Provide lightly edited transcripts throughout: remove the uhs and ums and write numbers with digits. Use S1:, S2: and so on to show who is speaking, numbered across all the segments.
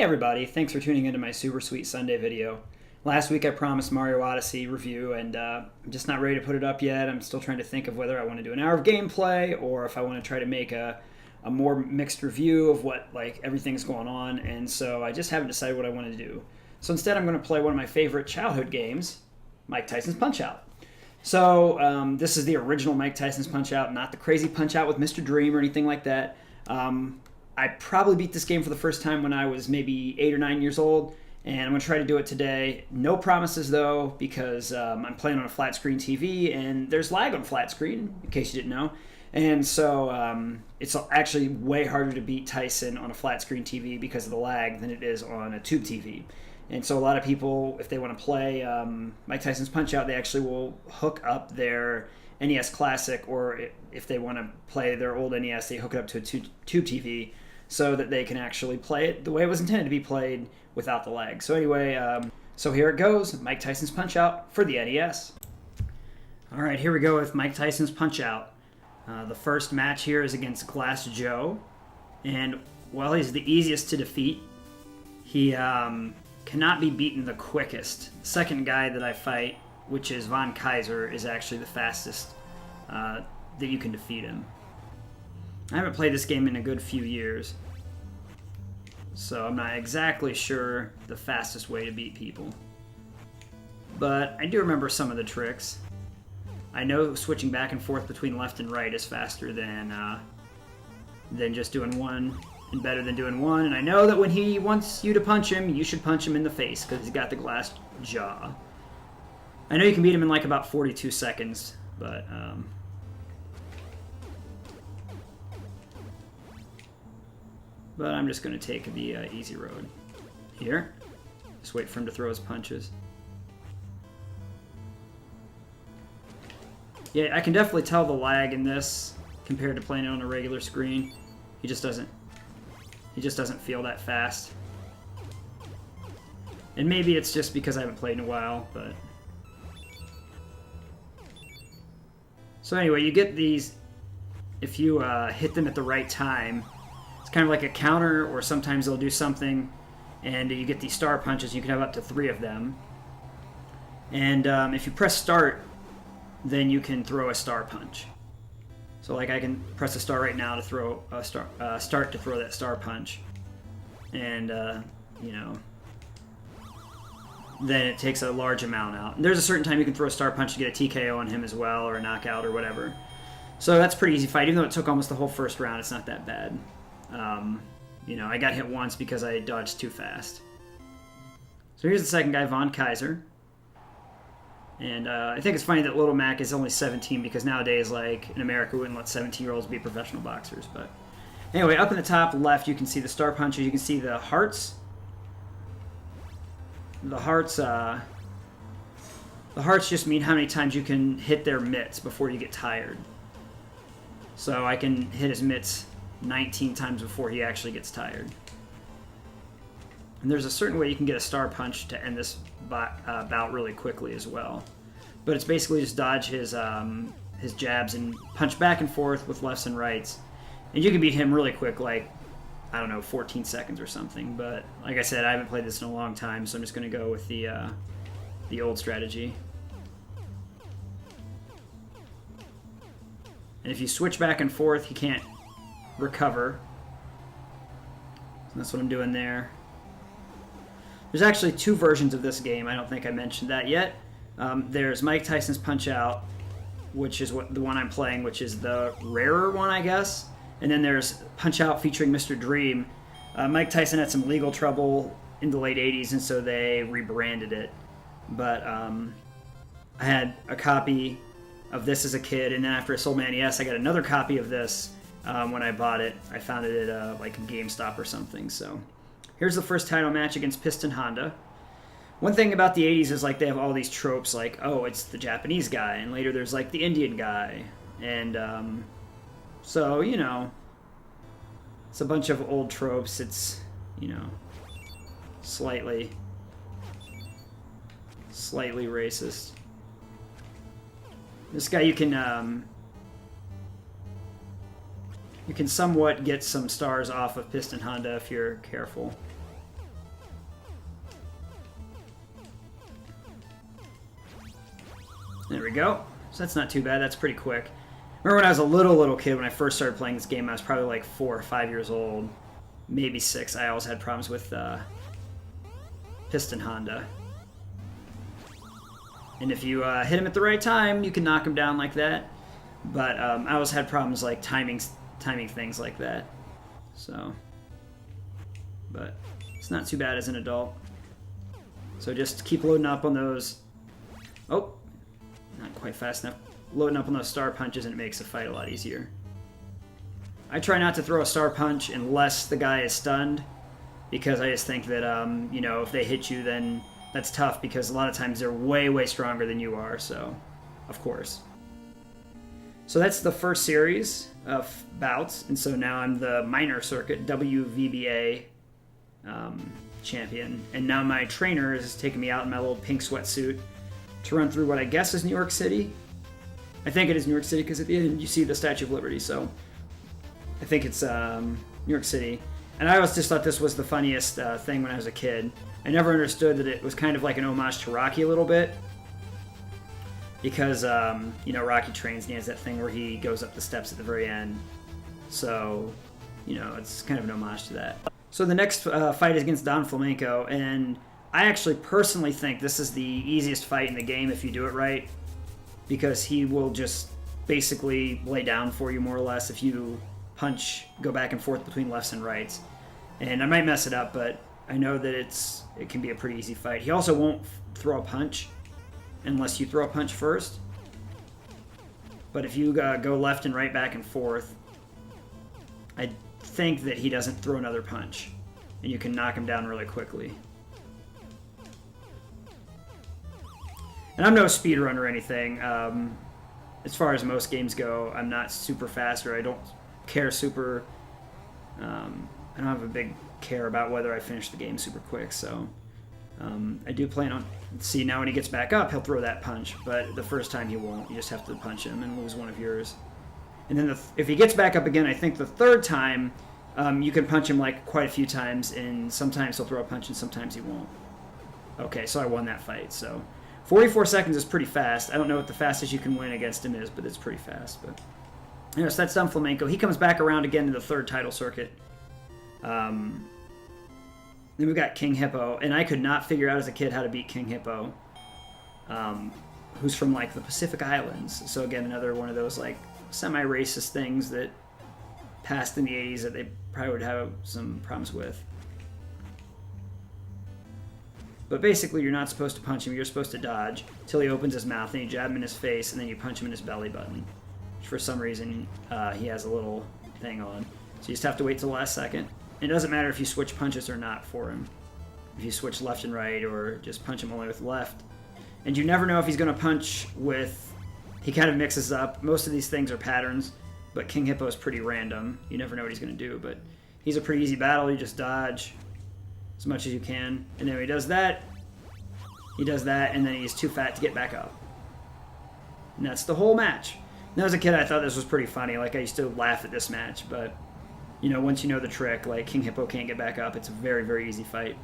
S1: everybody, thanks for tuning into my Super Sweet Sunday video. Last week I promised Mario Odyssey review and I'm just not ready to put it up yet. I'm still trying to think of whether I want to do an hour of gameplay or if I want to try to make a more mixed review of what everything's going on, and so I just haven't decided what I want to do. So instead I'm going to play one of my favorite childhood games, Mike Tyson's Punch-Out! So this is the original Mike Tyson's Punch-Out!, not the crazy Punch-Out! With Mr. Dream or anything like that. I probably beat this game for the first time when I was maybe 8 or 9 years old, and I'm going to try to do it today. No promises, though, because I'm playing on a flat screen TV, and there's lag on flat screen, in case you didn't know. And so it's actually way harder to beat Tyson on a flat screen TV because of the lag than it is on a tube TV. And so a lot of people, if they want to play Mike Tyson's Punch-Out!, they actually will hook up their NES Classic, or if they want to play their old NES, they hook it up to a tube TV so that they can actually play it the way it was intended to be played without the lag. So anyway, so here it goes, Mike Tyson's Punch-Out! For the NES. Alright, here we go with Mike Tyson's Punch-Out! The first match here is against Glass Joe, and while he's the easiest to defeat, he cannot be beaten the quickest. The second guy that I fight, which is Von Kaiser, is actually the fastest that you can defeat him. I haven't played this game in a good few years, so I'm not exactly sure the fastest way to beat people. But I do remember some of the tricks. I know switching back and forth between left and right is faster than just doing one, and better than doing one. And I know that when he wants you to punch him, you should punch him in the face because he's got the glass jaw. I know you can beat him in like about 42 seconds, but I'm just going to take the easy road here. Just wait for him to throw his punches. Yeah, I can definitely tell the lag in this compared to playing it on a regular screen. He just doesn't feel that fast. And maybe it's just because I haven't played in a while, but so anyway, you get these if you hit them at the right time. It's kind of like a counter, or sometimes they'll do something, and you get these star punches. You can have up to 3 of them. And if you press start, then you can throw a star punch. So like I can press a star right now to throw a start to throw that star punch. And, you know, then it takes a large amount out. And there's a certain time you can throw a star punch to get a TKO on him as well, or a knockout or whatever. So that's a pretty easy fight. Even though it took almost the whole first round, it's not that bad. You know, I got hit once because I dodged too fast. So here's the second guy, Von Kaiser. And I think it's funny that Little Mac is only 17 because nowadays, like, in America, we wouldn't let 17-year-olds be professional boxers. But anyway, up in the top left, you can see the star punches. You can see the hearts. The hearts just mean how many times you can hit their mitts before you get tired. So I can hit his mitts 19 times before he actually gets tired. And there's a certain way you can get a star punch to end this bout really quickly as well. But it's basically just dodge his jabs and punch back and forth with lefts and rights. And you can beat him really quick, like, I don't know, 14 seconds or something. But like I said, I haven't played this in a long time, so I'm just going to go with the old strategy. And if you switch back and forth, he can't recover. So that's what I'm doing there. There's actually 2 versions of this game. I don't think I mentioned that yet. There's Mike Tyson's Punch-Out!, which is the one I'm playing, which is the rarer one, I guess. And then there's Punch-Out! Featuring Mr. Dream. Mike Tyson had some legal trouble in the late 80s, and so they rebranded it. But I had a copy of this as a kid, and then after I sold my NES, I got another copy of this when I bought it. I found it at like a GameStop or something, so here's the first title match against Piston Honda. One thing about the 80s is like they have all these tropes, like, oh, it's the Japanese guy, and later there's like the Indian guy. And so, you know, it's a bunch of old tropes. It's, you know, slightly racist. This guy you can somewhat get some stars off of Piston Honda if you're careful. we go. So that's not too bad. That's pretty quick. Remember when I was a little kid, when I first started playing this game, I was probably like 4 or 5 years old, maybe 6. I always had problems with Piston Honda. And if you hit him at the right time, you can knock him down like that. But I always had problems like timing things like that. So, but it's not too bad as an adult. So just keep loading up on those. Oh, not quite fast enough. Loading up on those star punches, and it makes the fight a lot easier. I try not to throw a star punch unless the guy is stunned, because I just think that, you know, if they hit you, then that's tough, because a lot of times they're way stronger than you are, so, of course. So that's the first series of bouts, and so now I'm the minor circuit WVBA champion, and now my trainer is taking me out in my little pink sweatsuit to run through what I guess is New York City. I think it is New York City because at the end you see the Statue of Liberty, so I think it's New York City. And I always just thought this was the funniest thing when I was a kid. I never understood that it was kind of like an homage to Rocky a little bit, because you know, Rocky trains and he has that thing where he goes up the steps at the very end. So, you know, it's kind of an homage to that. So the next fight is against Don Flamenco, and I actually personally think this is the easiest fight in the game if you do it right, because he will just basically lay down for you more or less if you punch, go back and forth between lefts and rights. And I might mess it up, but I know that it can be a pretty easy fight. He also won't throw a punch unless you throw a punch first. But if you go left and right, back and forth, I think that he doesn't throw another punch, and you can knock him down really quickly. And I'm no speedrunner or anything. As far as most games go, I'm not super fast, or I don't care super... I don't have a big care about whether I finish the game super quick, so... I do plan on... See, now when he gets back up, he'll throw that punch, but the first time he won't. You just have to punch him and lose one of yours. And then if he gets back up again, I think the third time, you can punch him like quite a few times, and sometimes he'll throw a punch and sometimes he won't. Okay, so I won that fight, so... 44 seconds is pretty fast. I don't know what the fastest you can win against him is, but it's pretty fast. But anyway, so that's Don Flamenco. He comes back around again to the third title circuit. Then we've got King Hippo, and I could not figure out as a kid how to beat King Hippo, who's from like the Pacific Islands. So again, another one of those like semi-racist things that passed in the 80s that they probably would have some problems with. But basically, you're not supposed to punch him. You're supposed to dodge till he opens his mouth, and you jab him in his face, and then you punch him in his belly button. Which for some reason, he has a little thing on. So you just have to wait till the last second. It doesn't matter if you switch punches or not for him. If you switch left and right, or just punch him only with left. And you never know if he's going to punch with... He kind of mixes up. Most of these things are patterns, but King Hippo is pretty random. You never know what he's going to do, but he's a pretty easy battle. You just dodge as much as you can, and then when he does that, and then he's too fat to get back up. And that's the whole match. Now, as a kid, I thought this was pretty funny. Like, I used to laugh at this match, but, you know, once you know the trick, like, King Hippo can't get back up. It's a very easy fight.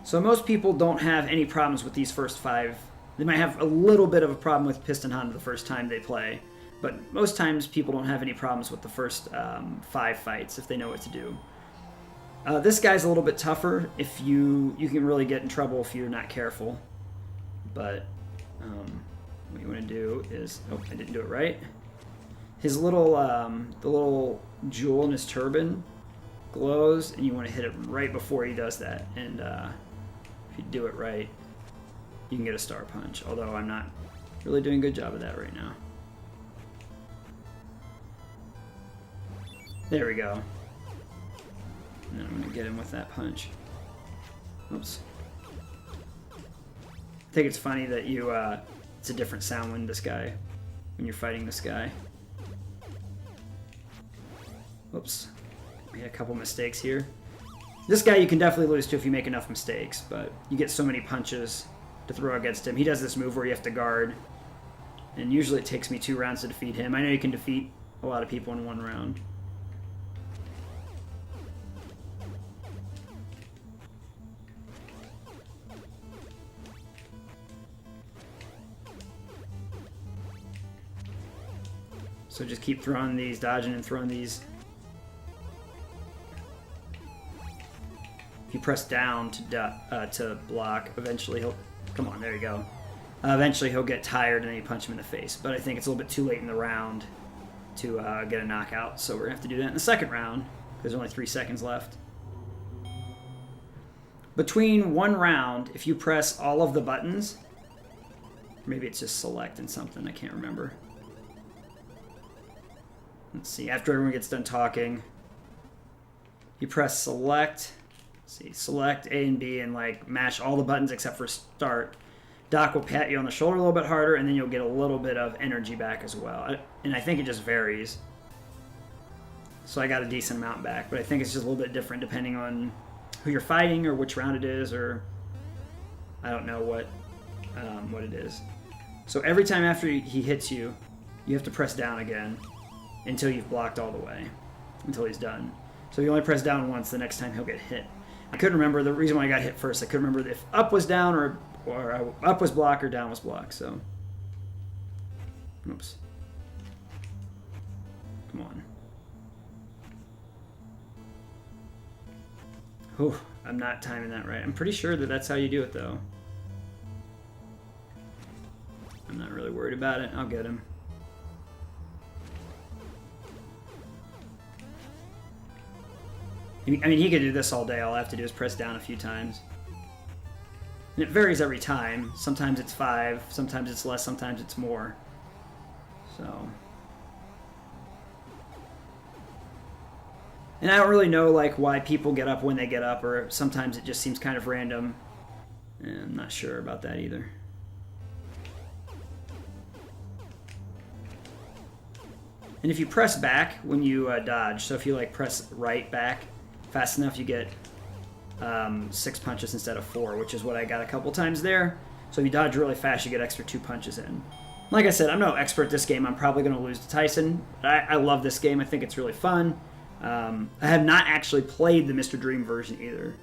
S1: So most people don't have any problems with these first 5. They might have a little bit of a problem with Piston Honda the first time they play, but most times people don't have any problems with the first 5 fights if they know what to do. This guy's a little bit tougher. If you can really get in trouble if you're not careful. But what you want to do is... Oh, I didn't do it right. His little, the little jewel in his turban glows, and you want to hit it right before he does that. And if you do it right, you can get a star punch. Although I'm not really doing a good job of that right now. There we go. And then I'm going to get him with that punch. Oops. I think it's funny that you, it's a different sound when you're fighting this guy. Whoops. We had a couple mistakes here. This guy you can definitely lose to if you make enough mistakes, but you get so many punches to throw against him. He does this move where you have to guard, and usually it takes me 2 rounds to defeat him. I know you can defeat a lot of people in 1 round. So just keep throwing these, dodging and throwing these. If you press down to block, eventually he'll... Come on, there you go. Eventually he'll get tired and then you punch him in the face. But I think it's a little bit too late in the round to get a knockout. So we're going to have to do that in the second round because there's only 3 seconds left. Between one round, if you press all of the buttons, maybe it's just select and something, I can't remember. Let's see, after everyone gets done talking, you press select, let's see, select A and B and like mash all the buttons except for start. Doc will pat you on the shoulder a little bit harder and then you'll get a little bit of energy back as well. And I think it just varies. So I got a decent amount back, but I think it's just a little bit different depending on who you're fighting or which round it is, or I don't know what it is. So every time after he hits you, you have to press down again until you've blocked all the way, until he's done. So you only press down once, the next time he'll get hit. I couldn't remember the reason why I got hit first. I couldn't remember if up was down or up was block or down was block. So, oops. Come on. Whew, I'm not timing that right. I'm pretty sure that that's how you do it, though. I'm not really worried about it. I'll get him. I mean, he could do this all day. All I have to do is press down a few times. And it varies every time. Sometimes it's 5, sometimes it's less, sometimes it's more. So... And I don't really know like why people get up when they get up, or sometimes it just seems kind of random. And I'm not sure about that either. And if you press back when you dodge, so if you like press right back fast enough, you get 6 punches instead of 4, which is what I got a couple times there. So if you dodge really fast, you get extra 2 punches in. Like I said, I'm no expert at this game. I'm probably going to lose to Tyson. I love this game. I think it's really fun. I have not actually played the Mr. Dream version either.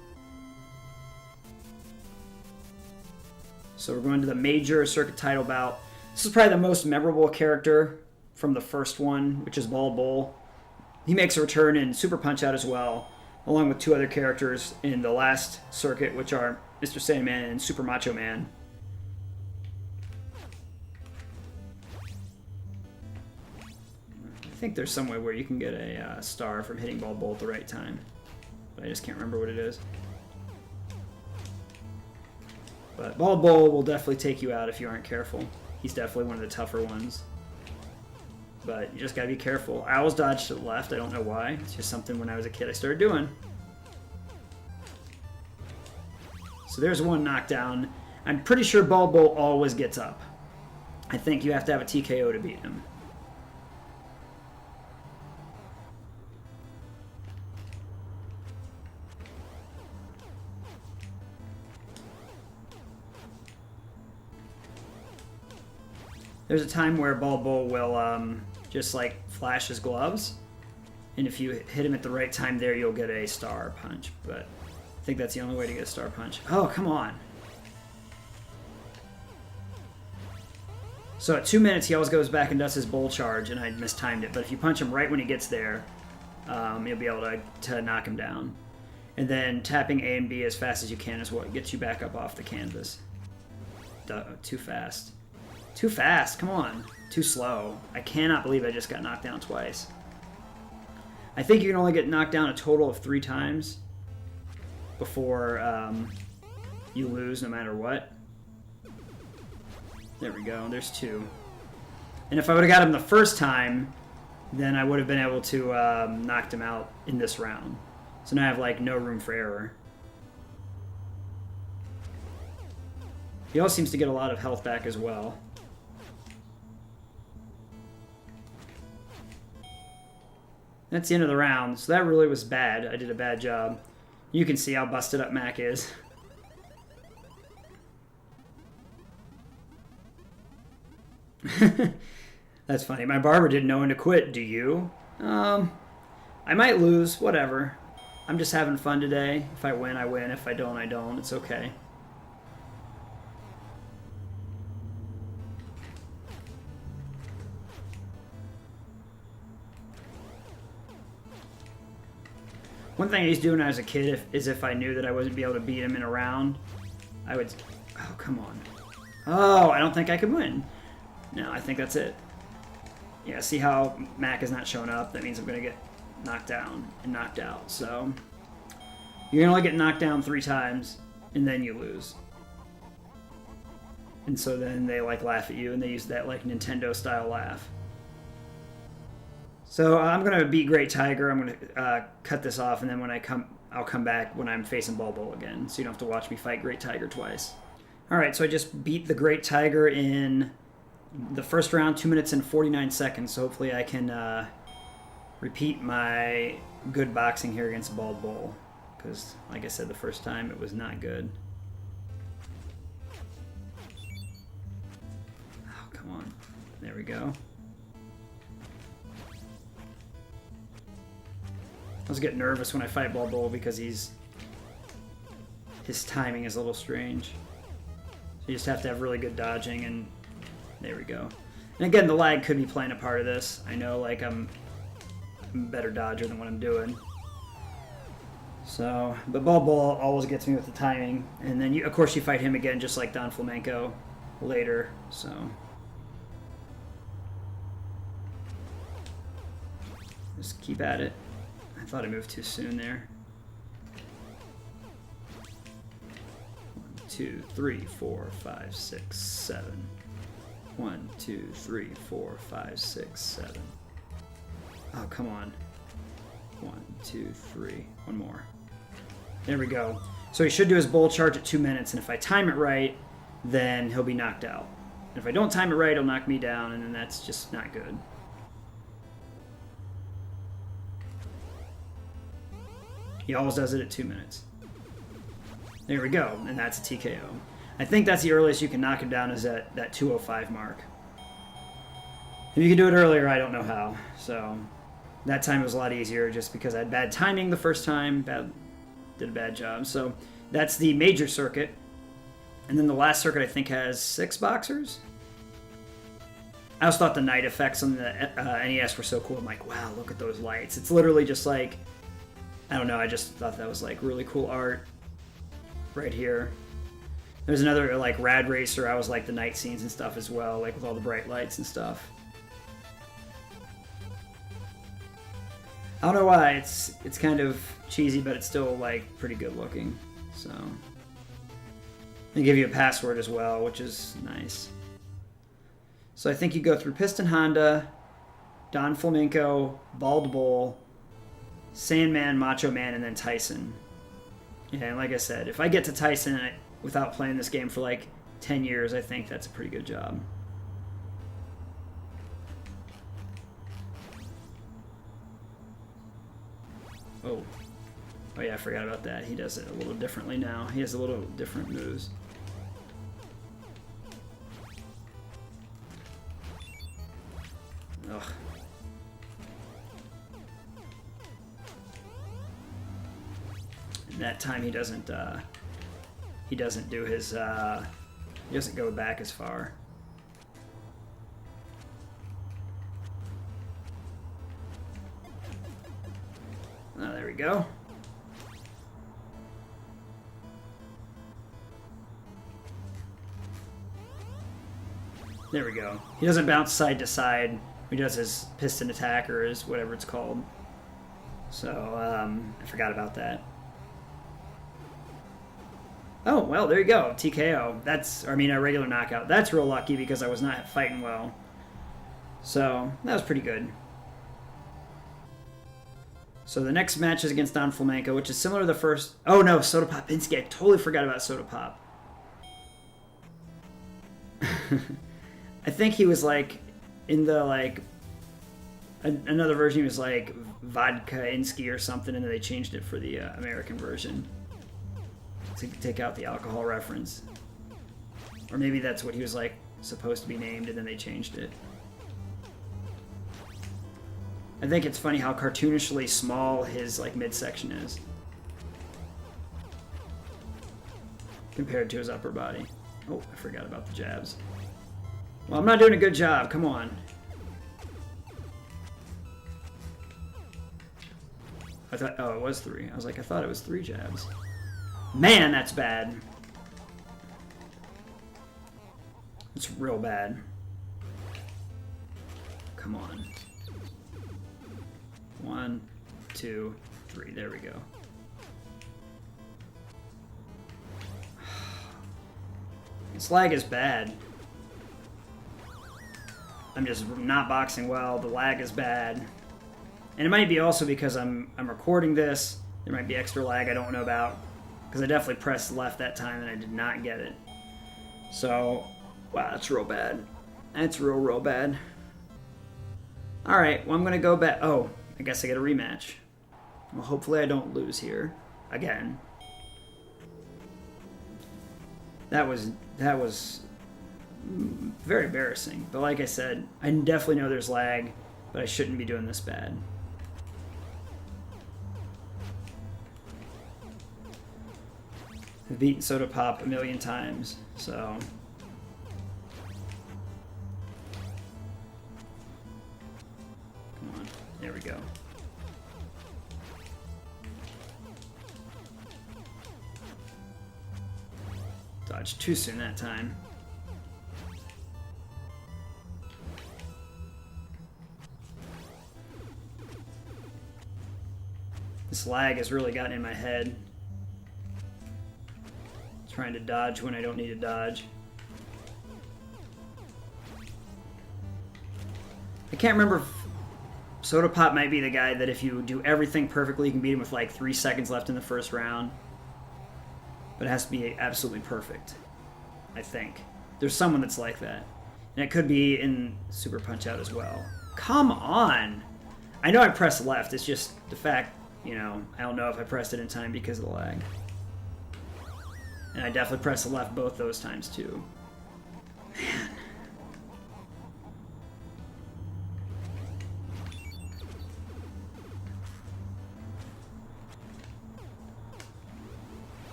S1: So we're going to the major circuit title bout. This is probably the most memorable character from the first one, which is Bald Bull. He makes a return in Super Punch-Out as well, along with 2 other characters in the last circuit, which are Mr. Sandman and Super Macho Man. I think there's some way where you can get a star from hitting Bald Bull at the right time, but I just can't remember what it is. But Bald Bull will definitely take you out if you aren't careful. He's definitely one of the tougher ones. But you just gotta be careful. I always dodge to the left, I don't know why. It's just something when I was a kid I started doing. So there's one knockdown. I'm pretty sure Bald Bull always gets up. I think you have to have a TKO to beat him. There's a time where Bald Bull will just like flash his gloves, and if you hit him at the right time there, you'll get a star punch. But I think that's the only way to get a star punch. Oh, come on. So at 2 minutes, he always goes back and does his bull charge, and I mistimed it. But if you punch him right when he gets there, you'll be able to knock him down. And then tapping A and B as fast as you can is what gets you back up off the canvas. Too fast. Too fast, come on. Too slow. I cannot believe I just got knocked down twice. I think you can only get knocked down a total of 3 times before you lose no matter what. There we go, there's 2. And if I would have got him the first time, then I would have been able to knock him out in this round. So now I have like no room for error. He also seems to get a lot of health back as well. That's the end of the round, so that really was bad. I did a bad job. You can see how busted up Mac is. That's funny. My barber didn't know when to quit. Do you? I might lose. Whatever. I'm just having fun today. If I win, I win. If I don't, I don't. It's okay. One thing I used to do when I was a kid is if I knew that I wasn't be able to beat him in a round, I would... Oh, come on. Oh, I don't think I could win. No, I think that's it. Yeah, see how Mac is not showing up? That means I'm going to get knocked down and knocked out. So you can only get knocked down 3 times, and then you lose. And so then they like laugh at you, and they use that like Nintendo-style laugh. So I'm going to beat Great Tiger. I'm going to cut this off, and then when I'll come back when I'm facing Bulbul again, so you don't have to watch me fight Great Tiger twice. All right, so I just beat the Great Tiger in the first round, 2 minutes and 49 seconds. So hopefully I can repeat my good boxing here against Bulbul, because, like I said, the first time it was not good. Oh, come on. There we go. I was getting nervous when I fight Bulbul because his timing is a little strange. So you just have to have really good dodging, and there we go. And again, the lag could be playing a part of this. I know, like, I'm a better dodger than what I'm doing. So, but Bulbul always gets me with the timing. And then, of course, you fight him again just like Don Flamenco later. So, just keep at it. I thought I moved too soon there. 1, 2, 3, 4, 5, 6, 7. 1, 2, 3, 4, 5, 6, 7. Oh, come on. 1, 2, 3. One more. There we go. So he should do his bull charge at 2 minutes, and if I time it right, then he'll be knocked out. And if I don't time it right, he'll knock me down, and then that's just not good. He always does it at 2 minutes. There we go, and that's a TKO. I think that's the earliest you can knock him down is at that 2:05 mark. If you can do it earlier, I don't know how. So that time was a lot easier just because I had bad timing the first time. Did a bad job. So that's the major circuit. And then the last circuit, I think, has 6 boxers. I also thought the night effects on the NES were so cool. I'm like, wow, look at those lights. It's literally just like, I don't know, I just thought that was like really cool art right here. There's another like Rad Racer. I was like the night scenes and stuff as well, like with all the bright lights and stuff. I don't know why, it's kind of cheesy, but it's still like pretty good looking. So they give you a password as well, which is nice. So I think you go through Piston Honda, Don Flamenco, Bald Bull, Sandman, Macho Man, and then Tyson. Yeah, and like I said, if I get to Tyson without playing this game for like 10 years, I think that's a pretty good job. Oh yeah, I forgot about that. He does it a little differently now. He has a little different moves. Ugh. And that time he doesn't do his he doesn't go back as far. Oh, there we go. There we go. He doesn't bounce side to side. He does his piston attack or his whatever it's called. So, I forgot about that. Oh, well, there you go. TKO. That's, I mean, a regular knockout. That's real lucky because I was not fighting well. So, that was pretty good. So the next match is against Don Flamenco, which is similar to the first... Oh, no, Soda Popinski. I totally forgot about Soda Pop. I think he was, like, in the, like... Another version, he was, like, Vodka-inski or something, and then they changed it for the American version to take out the alcohol reference. Or maybe that's what he was, like, supposed to be named, and then they changed it. I think it's funny how cartoonishly small his like midsection is compared to his upper body. Oh, I forgot about the jabs. Well, I'm not doing a good job. Come on. I thought, oh, it was 3. I was like, I thought it was 3 jabs. Man, that's bad. It's real bad. Come on. 1, 2, 3. There we go. This lag is bad. I'm just not boxing well. The lag is bad. And it might be also because I'm recording this. There might be extra lag I don't know about. Because I definitely pressed left that time and I did not get it. So, wow, that's real bad. That's real bad. Alright, well, I'm going to go back. Oh, I guess I get a rematch. Well, hopefully I don't lose here. Again. That was very embarrassing. But like I said, I definitely know there's lag, but I shouldn't be doing this bad. I've beaten Soda Pop a million times, so... Come on, there we go. Dodged too soon that time. This lag has really gotten in my head. Trying to dodge when I don't need to dodge. I can't remember if Soda Pop might be the guy that if you do everything perfectly, you can beat him with like 3 seconds left in the first round. But it has to be absolutely perfect, I think. There's someone that's like that. And it could be in Super Punch-Out as well. Come on! I know I pressed left, it's just the fact, you know, I don't know if I pressed it in time because of the lag. And I definitely pressed the left both those times, too. Man.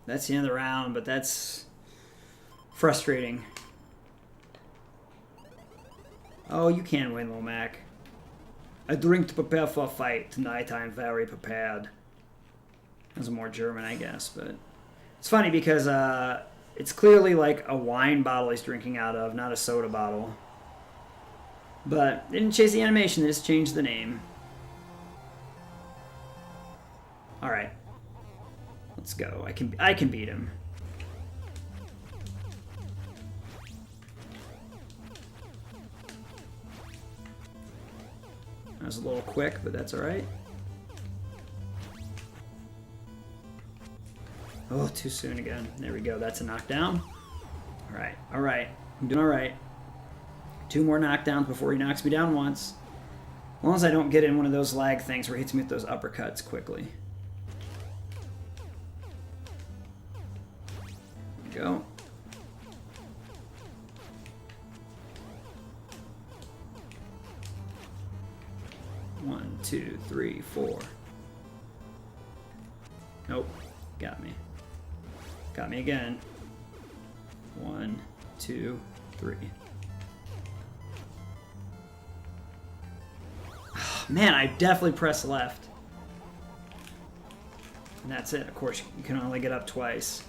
S1: That's the end of the round, but that's frustrating. Oh, you can win, Lil Mac. I drink to prepare for a fight. Tonight I am very prepared. That's more German, I guess, but it's funny because it's clearly like a wine bottle he's drinking out of, not a soda bottle. But they didn't change the animation; they just changed the name. All right, let's go. I can beat him. That was a little quick, but that's all right. Oh, too soon again. There we go. That's a knockdown. All right. All right. I'm doing all right. 2 more knockdowns before he knocks me down once. As long as I don't get in one of those lag things where he hits me with those uppercuts quickly. There we go. One, 2, 3, 4. Nope. Got me. Got me again. 1, 2, 3. Oh, man, I definitely pressed left. And that's it. Of course, you can only get up twice.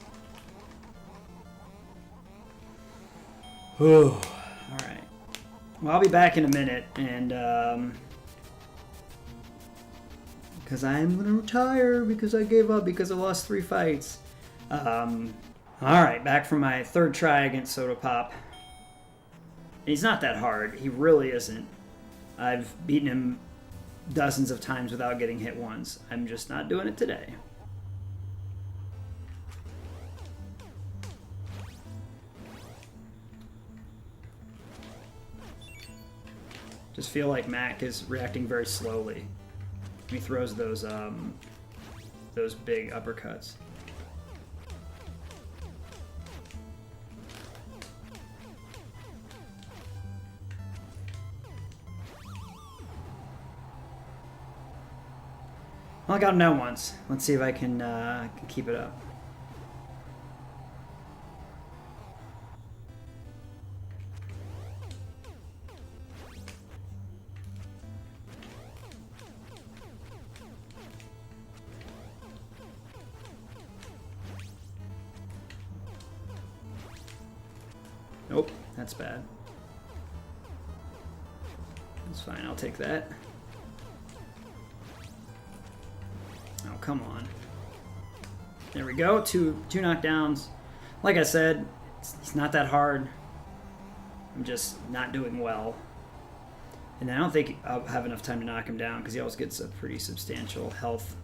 S1: All right. Well, I'll be back in a minute, and because I'm gonna retire because I gave up because I lost 3 fights. Alright, back from my 3rd try against Soda Pop. And he's not that hard. He really isn't. I've beaten him dozens of times without getting hit once. I'm just not doing it today. Just feel like Mac is reacting very slowly. He throws those big uppercuts. Well, I got him down once. Let's see if I can keep it up. Nope, that's bad. That's fine, I'll take that. Oh, come on. There we go, two knockdowns. Like I said, it's not that hard. I'm just not doing well. And I don't think I'll have enough time to knock him down because he always gets a pretty substantial health.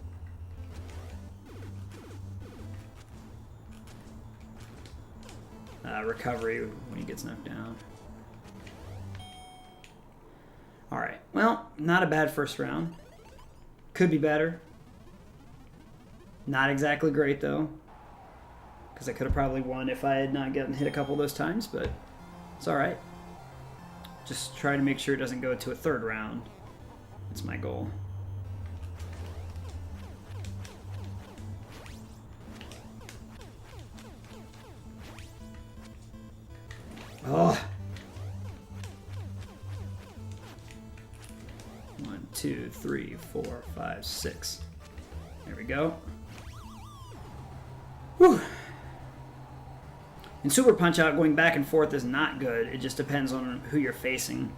S1: Recovery when he gets knocked down. Alright, well, not a bad first round. Could be better. Not exactly great though, because I could have probably won if I had not gotten hit a couple of those times, but it's alright. Just try to make sure it doesn't go to a third round. That's my goal. Oh. 1, 2, 3, 4, 5, 6. There we go. Whew. In Super Punch-Out, going back and forth is not good. It just depends on who you're facing.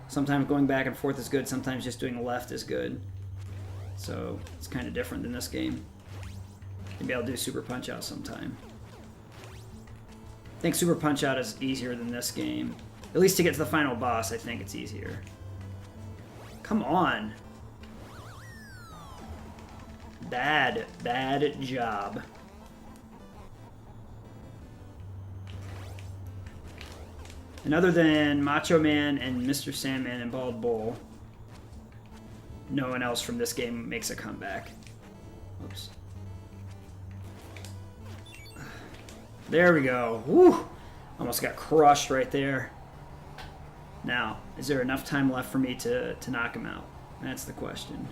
S1: Sometimes going back and forth is good, sometimes just doing left is good. So it's kind of different than this game. Maybe I'll do Super Punch-Out sometime. I think Super Punch-Out is easier than this game. At least to get to the final boss, I think it's easier. Come on. Bad job. And other than Macho Man and Mr. Sandman and Bald Bull, no one else from this game makes a comeback. Oops. There we go. Woo! Almost got crushed right there. Now, is there enough time left for me to knock him out? That's the question.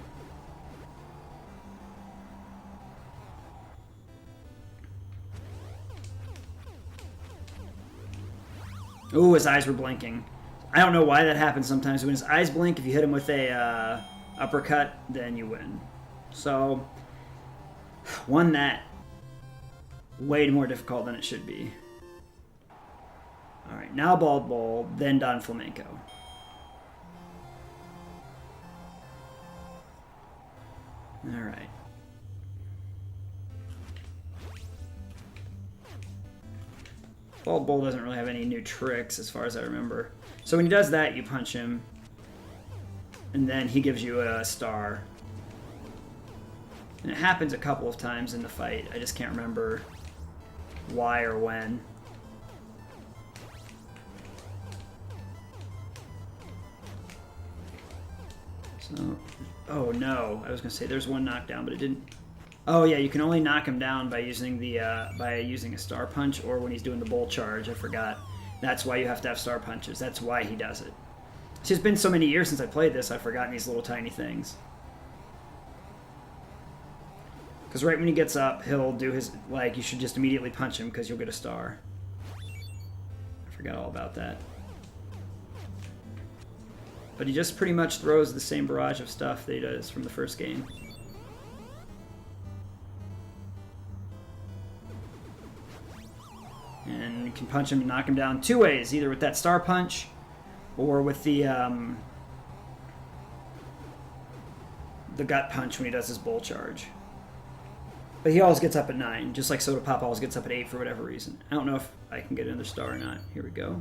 S1: Ooh, his eyes were blinking. I don't know why that happens sometimes. When his eyes blink, if you hit him with a uppercut, then you win. So, won that. Way more difficult than it should be. Alright, now Bald Bull, then Don Flamenco. Alright. Bald Bull doesn't really have any new tricks as far as I remember. So when he does that, you punch him. And then he gives you a star. And it happens a couple of times in the fight. I just can't remember why or when. So, oh no, I was gonna say there's one knockdown, but it didn't. Oh yeah, you can only knock him down by using the a star punch, or when he's doing the bull charge. I forgot. That's why you have to have star punches. That's why he does it. It's just been so many years since I played this, I've forgotten these little tiny things. Because right when he gets up, he'll do his, like, you should just immediately punch him because you'll get a star. I forgot all about that. But he just pretty much throws the same barrage of stuff that he does from the first game. And you can punch him and knock him down two ways, either with that star punch or with the gut punch when he does his bull charge. But he always gets up at 9, just like Soda Pop always gets up at 8 for whatever reason. I don't know if I can get another star or not. Here we go.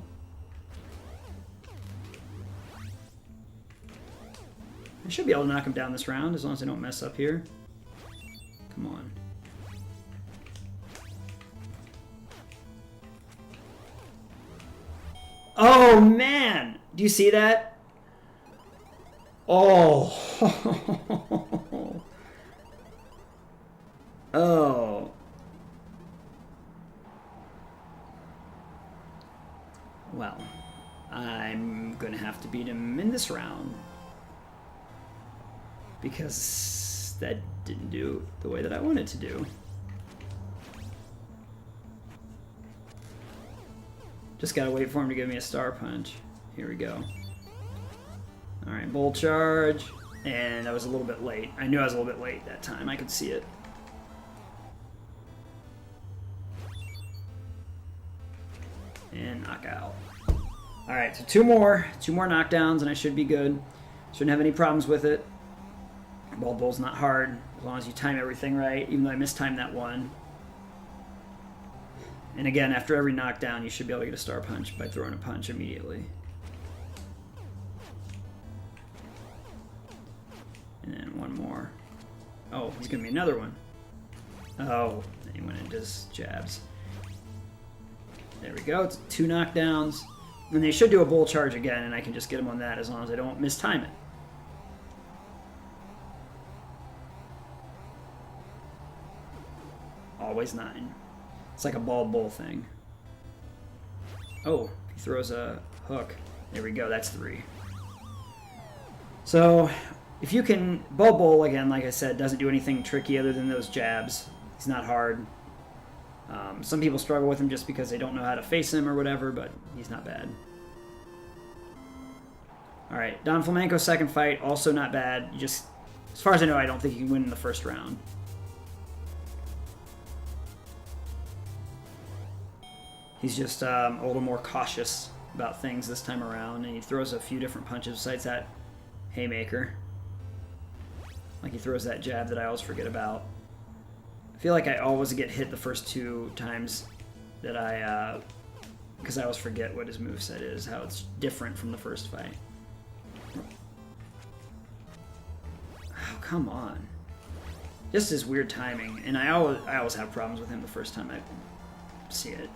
S1: I should be able to knock him down this round as long as I don't mess up here. Come on. Oh, man! Do you see that? Oh. Oh. Well, I'm going to have to beat him in this round. Because that didn't do the way that I wanted to do. Just gotta wait for him to give me a star punch. Here we go. Alright, bull charge. And I was a little bit late. I knew I was a little bit late that time. I could see it. and knockout. Alright, so two more knockdowns and I should be good. Shouldn't have any problems with it. Bald Bull's not hard, as long as you time everything right, even though I mistimed that one. And again, after every knockdown, you should be able to get a star punch by throwing a punch immediately. And then one more. Oh, he's going to be another one. Oh, he went into his jabs. There we go. It's 2 knockdowns. And they should do a bull charge again, and I can just get him on that as long as I don't mistime it. Always 9. It's like a bald bull thing. Oh, he throws a hook. There we go. That's 3. So, if you can... Bald bull, again, like I said, doesn't do anything tricky other than those jabs. He's not hard. Some people struggle with him just because they don't know how to face him or whatever, but he's not bad. Alright, Don Flamenco's second fight, also not bad. You just, as far as I know, I don't think he can win in the first round. He's just a little more cautious about things this time around, and he throws a few different punches besides that haymaker. Like he throws that jab that I always forget about. I feel like I always get hit the first 2 times that I, because I always forget what his moveset is, how it's different from the first fight. Oh, come on. Just his weird timing, and I always have problems with him the first time I see it.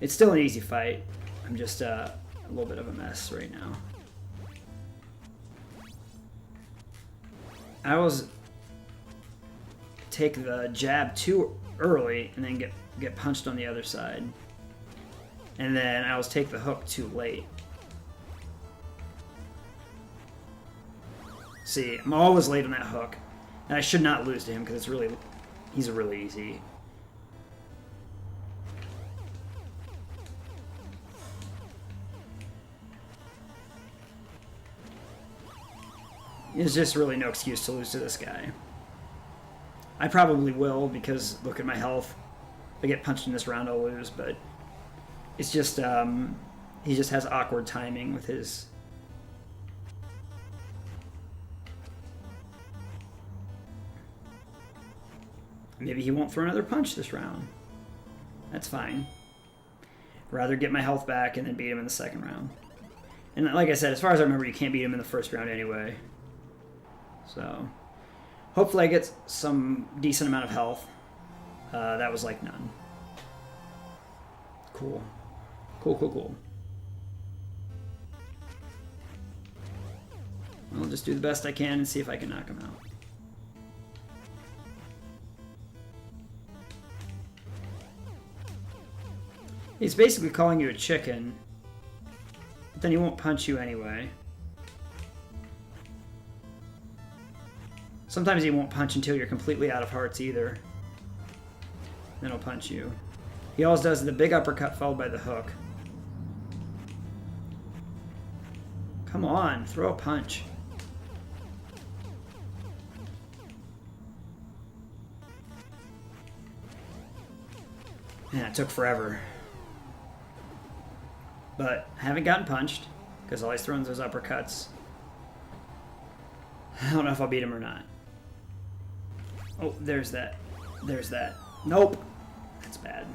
S1: It's still an easy fight. I'm just a little bit of a mess right now. I always take the jab too early and then get punched on the other side. And then I always take the hook too late. See, I'm always late on that hook. And I should not lose to him because he's really easy. There's just really no excuse to lose to this guy. I probably will because look at my health. If I get punched in this round, I'll lose, but it's just, he just has awkward timing with his... Maybe he won't throw another punch this round. That's fine. Rather get my health back and then beat him in the second round. And like I said, as far as I remember, you can't beat him in the first round anyway. So, hopefully I get some decent amount of health. That was like none. Cool. Cool. I'll just do the best I can and see if I can knock him out. He's basically calling you a chicken, but then he won't punch you anyway. Sometimes he won't punch until you're completely out of hearts either. Then he'll punch you. He always does the big uppercut followed by the hook. Come on, throw a punch. Man, it took forever. But I haven't gotten punched because all he's throwing those uppercuts. I don't know if I'll beat him or not. Oh, there's that. There's that. Nope. That's bad.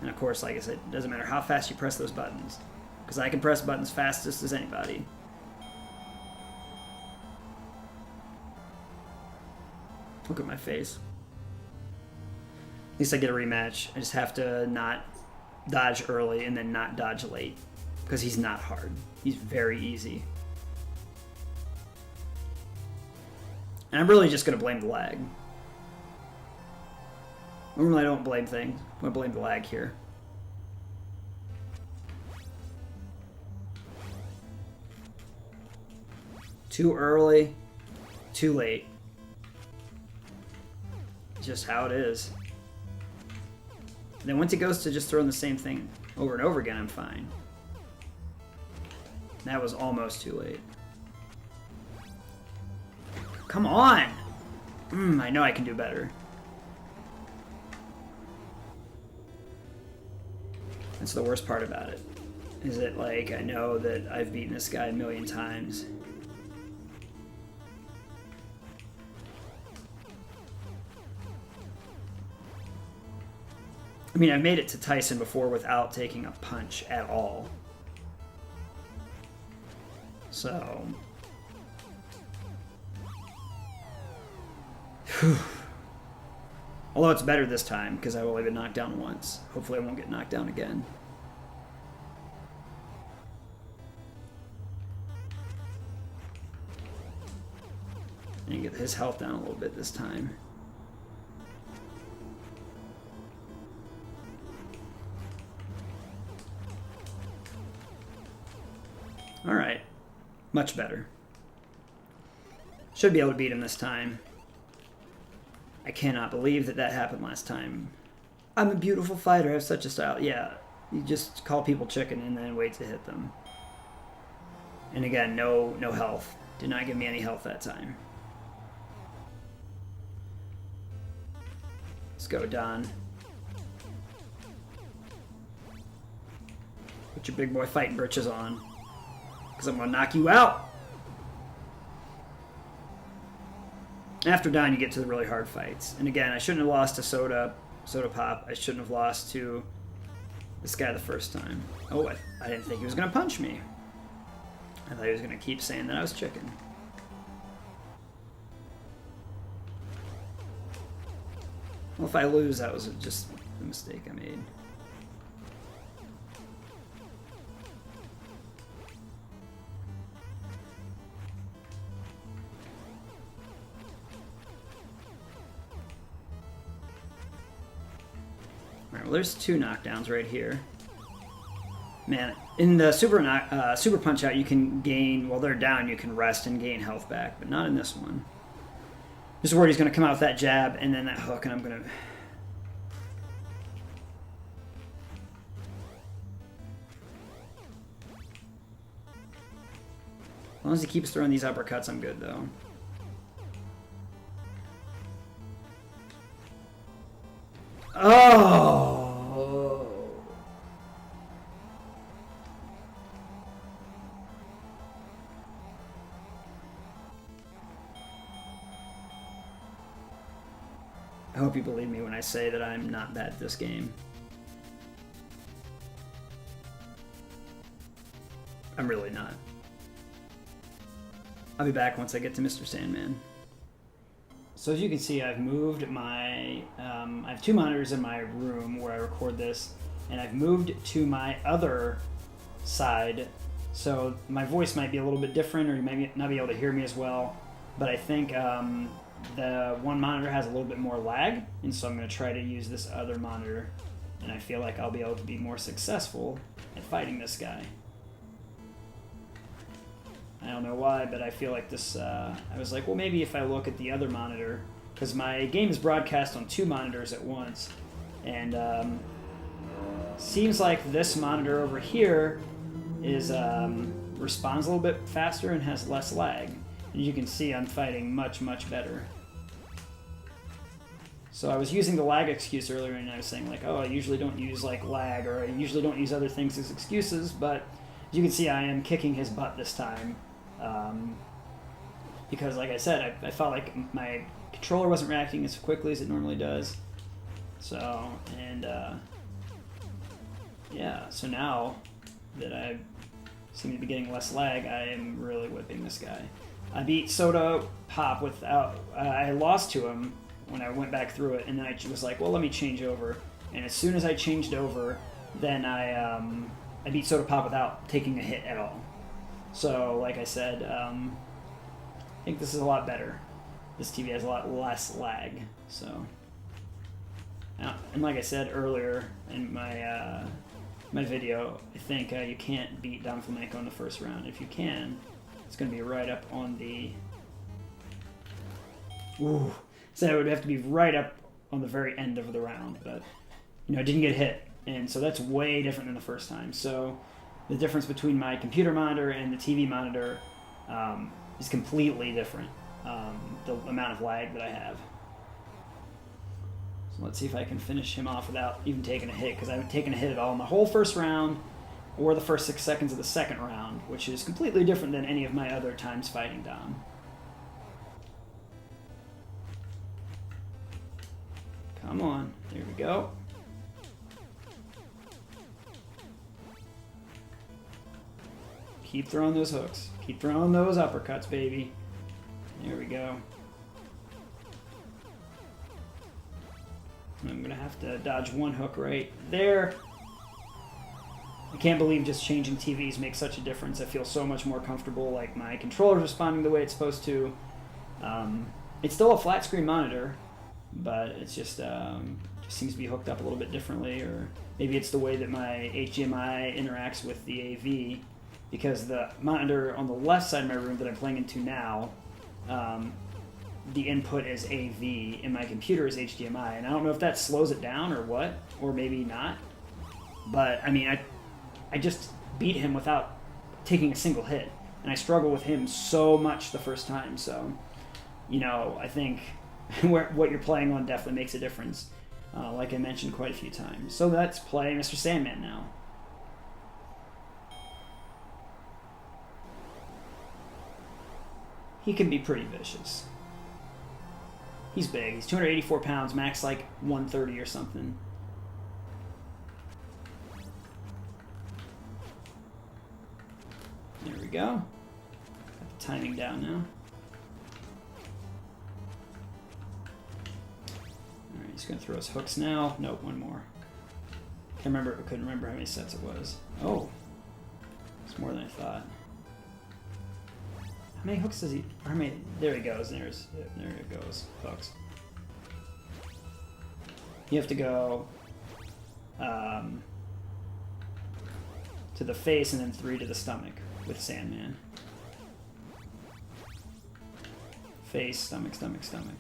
S1: And of course, like I said, it doesn't matter how fast you press those buttons. Because I can press buttons fastest as anybody. Look at my face. At least I get a rematch. I just have to not dodge early and then not dodge late. Because he's not hard. He's very easy. And I'm really just going to blame the lag. Normally I don't blame things. I'm going to blame the lag here. Too early, too late. It's just how it is. And then once it goes to just throwing the same thing over and over again, I'm fine. That was almost too late. Come on! I know I can do better. That's the worst part about it. Is it like, I know that I've beaten this guy a million times. I mean, I've made it to Tyson before without taking a punch at all. So... Whew. Although it's better this time, because I've only been knocked down once. Hopefully I won't get knocked down again. And get his health down a little bit this time. Alright. Much better. Should be able to beat him this time. I cannot believe that that happened last time. I'm a beautiful fighter. I have such a style. Yeah, you just call people chicken and then wait to hit them. And again, no health. Did not give me any health that time. Let's go, Don. Put your big boy fighting britches on, because I'm going to knock you out. After Don, you get to the really hard fights. And again, I shouldn't have lost to Soda Pop. I shouldn't have lost to this guy the first time. Oh, I didn't think he was going to punch me. I thought he was going to keep saying that I was chicken. Well, if I lose, that was just a mistake I made. Alright, well, there's 2 knockdowns right here. Man, in the Super Punch-Out, you can gain, while they're down, you can rest and gain health back, but not in this one. Just worried he's going to come out with that jab and then that hook, and I'm going to... As long as he keeps throwing these uppercuts, I'm good, though. Oh! I hope you believe me when I say that I'm not bad at this game. I'm really not. I'll be back once I get to Mr. Sandman. So as you can see, I've moved my... I have 2 monitors in my room where I record this, and I've moved to my other side, so my voice might be a little bit different, or you might not be able to hear me as well, but I think the one monitor has a little bit more lag, and so I'm going to try to use this other monitor, and I feel like I'll be able to be more successful at fighting this guy. I don't know why, but I feel like this, I was like, well, maybe if I look at the other monitor, because my game is broadcast on 2 monitors at once, and seems like this monitor over here is responds a little bit faster and has less lag. And you can see I'm fighting much, much better. So I was using the lag excuse earlier, and I was saying like, oh, I usually don't use like lag, or I usually don't use other things as excuses, but you can see I am kicking his butt this time. Because like I said, I felt like my controller wasn't reacting as quickly as it normally does. So, and yeah, so now that I seem to be getting less lag, I am really whipping this guy. I beat Soda Pop without, I lost to him when I went back through it, and then I was like, well, let me change over. And as soon as I changed over, then I beat Soda Pop without taking a hit at all. So, like I said, I think this is a lot better. This TV has a lot less lag. So, and like I said earlier in my my video, I think you can't beat Don Flamenco in the first round. If you can, it's going to be right up on the... Ooh. So it would have to be right up on the very end of the round. But, you know, I didn't get hit. And so that's way different than the first time. So the difference between my computer monitor and the TV monitor is completely different. The amount of lag that I have. So let's see if I can finish him off without even taking a hit, because I haven't taken a hit at all in the whole first round or the first 6 seconds of the second round, which is completely different than any of my other times fighting Dom. Come on. There we go. Keep throwing those hooks. Keep throwing those uppercuts, baby. There we go. I'm going to have to dodge one hook right there. I can't believe just changing TVs makes such a difference. I feel so much more comfortable, like my controller's responding the way it's supposed to. It's still a flat screen monitor, but it's just seems to be hooked up a little bit differently, or maybe it's the way that my HDMI interacts with the AV, because the monitor on the left side of my room that I'm playing into now, the input is AV and my computer is HDMI, and I don't know if that slows it down or what, or maybe not. But I mean, I just beat him without taking a single hit, and I struggle with him so much the first time. So, you know, I think what you're playing on definitely makes a difference, like I mentioned quite a few times. So let's play Mr. Sandman now. He can be pretty vicious. He's big. He's 284 pounds, max like 130 or something. There we go. Got the timing down now. Alright, he's going to throw his hooks now. Nope, one more. Couldn't remember how many sets it was. Oh, it's more than I thought. How many hooks does he... How many... There he goes. There it goes. Hooks. You have to go to the face and then 3 to the stomach with Sandman. Face, stomach, stomach, stomach.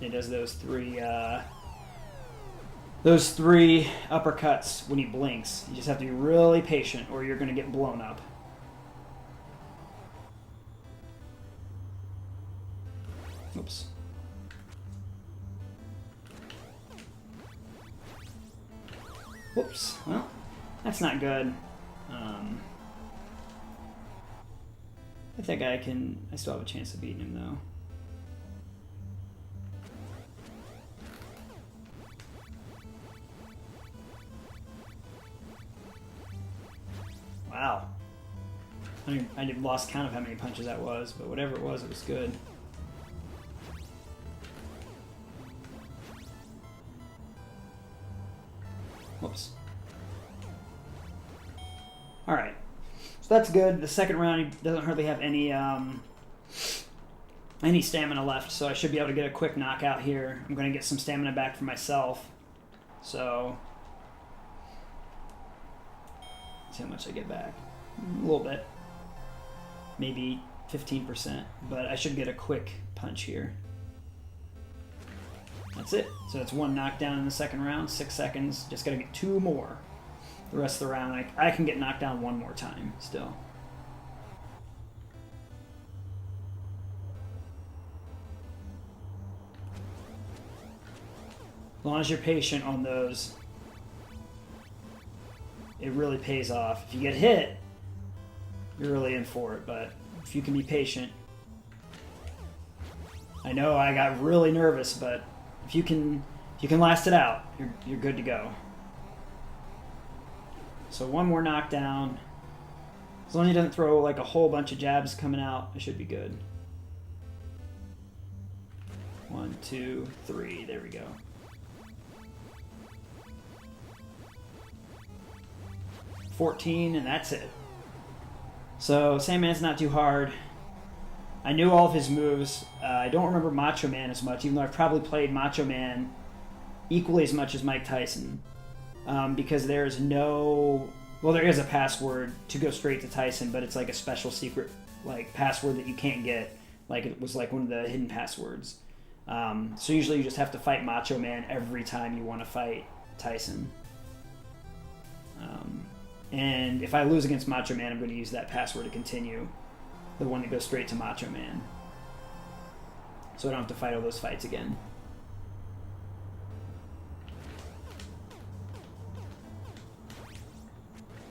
S1: He does those three uppercuts when he blinks. You just have to be really patient or you're going to get blown up. Oops. Whoops. Well, that's not good. I think I still have a chance of beating him though. Wow. I lost count of how many punches that was, but whatever it was good. Whoops. Alright. So that's good. The second round, he doesn't hardly have any stamina left, so I should be able to get a quick knockout here. I'm going to get some stamina back for myself. So... see how much I get back. A little bit. Maybe 15%, but I should get a quick punch here. That's it. So it's 1 knockdown in the second round, 6 seconds. Just gotta get 2 more. The rest of the round, I can get knocked down 1 more time still. As long as you're patient on those, it really pays off. If you get hit, you're really in for it, but if you can be patient. I know I got really nervous, but if you can last it out, you're good to go. So 1 more knockdown. As long as he doesn't throw like a whole bunch of jabs coming out, it should be good. 1, 2, 3. There we go. $14, and that's it. So Sandman's not too hard. I knew all of his moves. I don't remember Macho Man as much, even though I've probably played Macho Man equally as much as Mike Tyson, because there's no... Well, there is a password to go straight to Tyson, but it's like a special secret like password that you can't get. Like it was like one of the hidden passwords. So usually you just have to fight Macho Man every time you want to fight Tyson. And if I lose against Macho Man, I'm going to use that password to continue. the one that goes straight to Macho Man. So I don't have to fight all those fights again.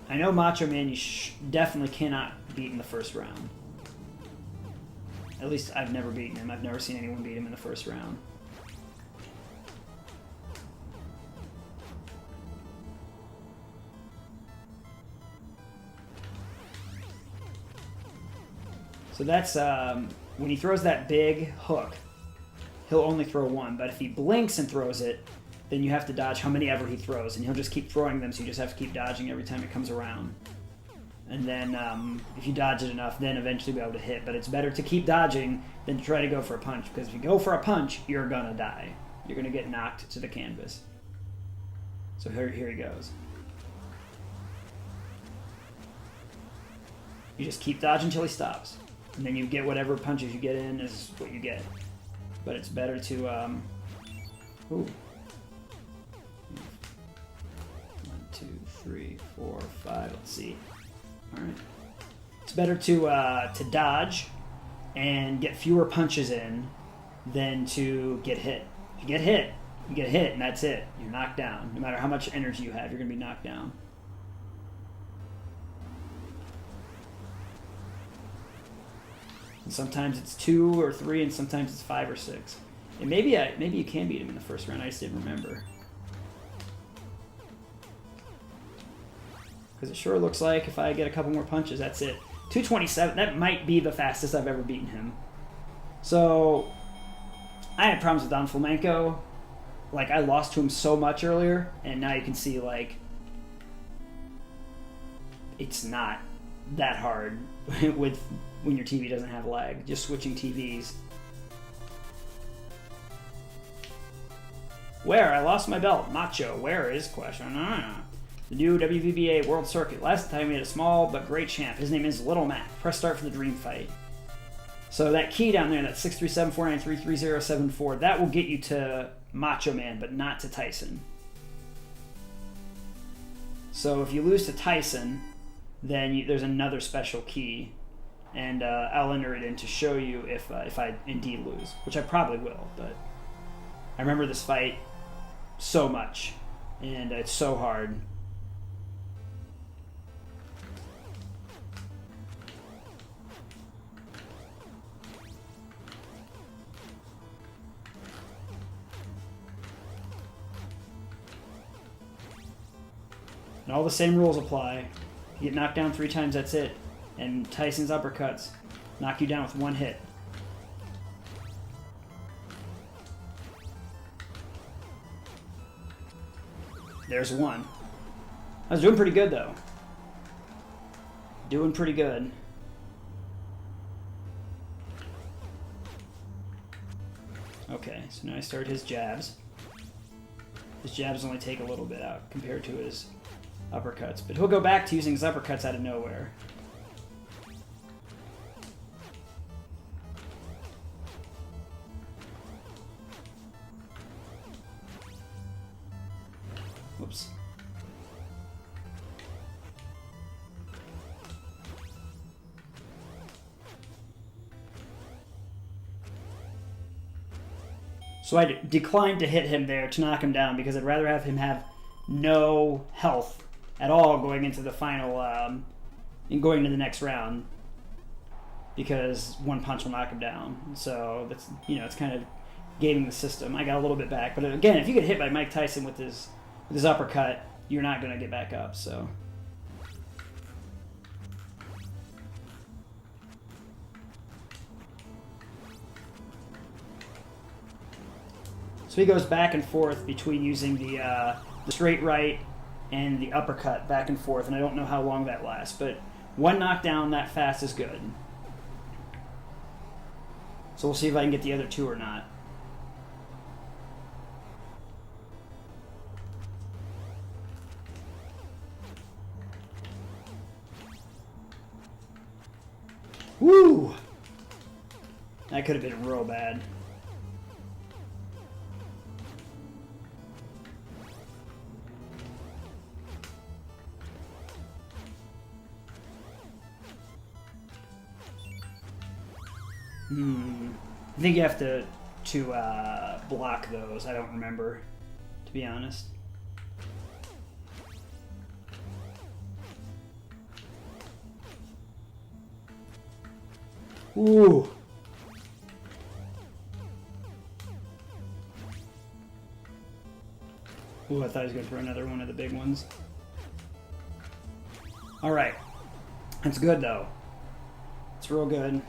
S1: I know Macho Man you definitely cannot beat in the first round. At least I've never beaten him. I've never seen anyone beat him in the first round. So that's, when he throws that big hook, he'll only throw one. But if he blinks and throws it, then you have to dodge how many ever he throws. And he'll just keep throwing them, so you just have to keep dodging every time it comes around. And then if you dodge it enough, then eventually you'll be able to hit. But it's better to keep dodging than to try to go for a punch. Because if you go for a punch, you're going to die. You're going to get knocked to the canvas. So here he goes. You just keep dodging until he stops. And then you get whatever punches you get in is what you get. But it's better to... Ooh. 1, 2, 3, 4, 5. Let's see. Alright. It's better to dodge and get fewer punches in than to get hit. If you get hit, and that's it. You're knocked down. No matter how much energy you have, you're going to be knocked down. And sometimes it's 2 or 3, and sometimes it's 5 or 6. And maybe you can beat him in the first round. I just didn't remember. Because it sure looks like if I get a couple more punches, that's it. 227, that might be the fastest I've ever beaten him. So, I had problems with Don Flamenco. Like, I lost to him so much earlier, and now you can see, like, it's not that hard with when your TV doesn't have lag. Just switching TVs. Where? I lost my belt. Macho. Where is question? The new WVBA World Circuit. Last time we had a small but great champ. His name is Little Mac. Press start for the dream fight. So that key down there, that 63749333074, that will get you to Macho Man, but not to Tyson. So if you lose to Tyson, then there's another special key, and I'll enter it in to show you if I indeed lose, which I probably will, but I remember this fight so much, and it's so hard. And all the same rules apply. You get knocked down 3 times, that's it. And Tyson's uppercuts knock you down with 1 hit. There's 1. I was doing pretty good, though. Doing pretty good. Okay, so now I start his jabs. His jabs only take a little bit out compared to his uppercuts, but he'll go back to using his uppercuts out of nowhere. Whoops. So I declined to hit him there to knock him down because I'd rather have him have no health at all going into the final and going to the next round, because 1 punch will knock him down. So that's, it's kind of gaming the system. I got a little bit back, but again, if you get hit by Mike Tyson with his uppercut, you're not going to get back up. So he goes back and forth between using the straight right and the uppercut back and forth, and I don't know how long that lasts, but 1 knockdown that fast is good. So we'll see if I can get the other 2 or not. Woo! That could have been real bad. I think you have to block those. I don't remember, to be honest. Ooh. Ooh, I thought he was going for another one of the big ones. Alright. That's good, though. It's real good.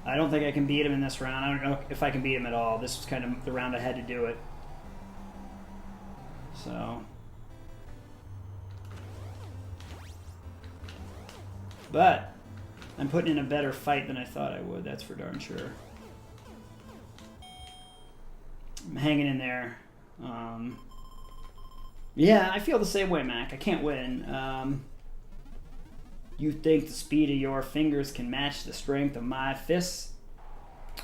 S1: I don't think I can beat him in this round. I don't know if I can beat him at all. This was kind of the round I had to do it. So. But I'm putting in a better fight than I thought I would. That's for darn sure. I'm hanging in there. Yeah, I feel the same way, Mac. I can't win. You think the speed of your fingers can match the strength of my fists?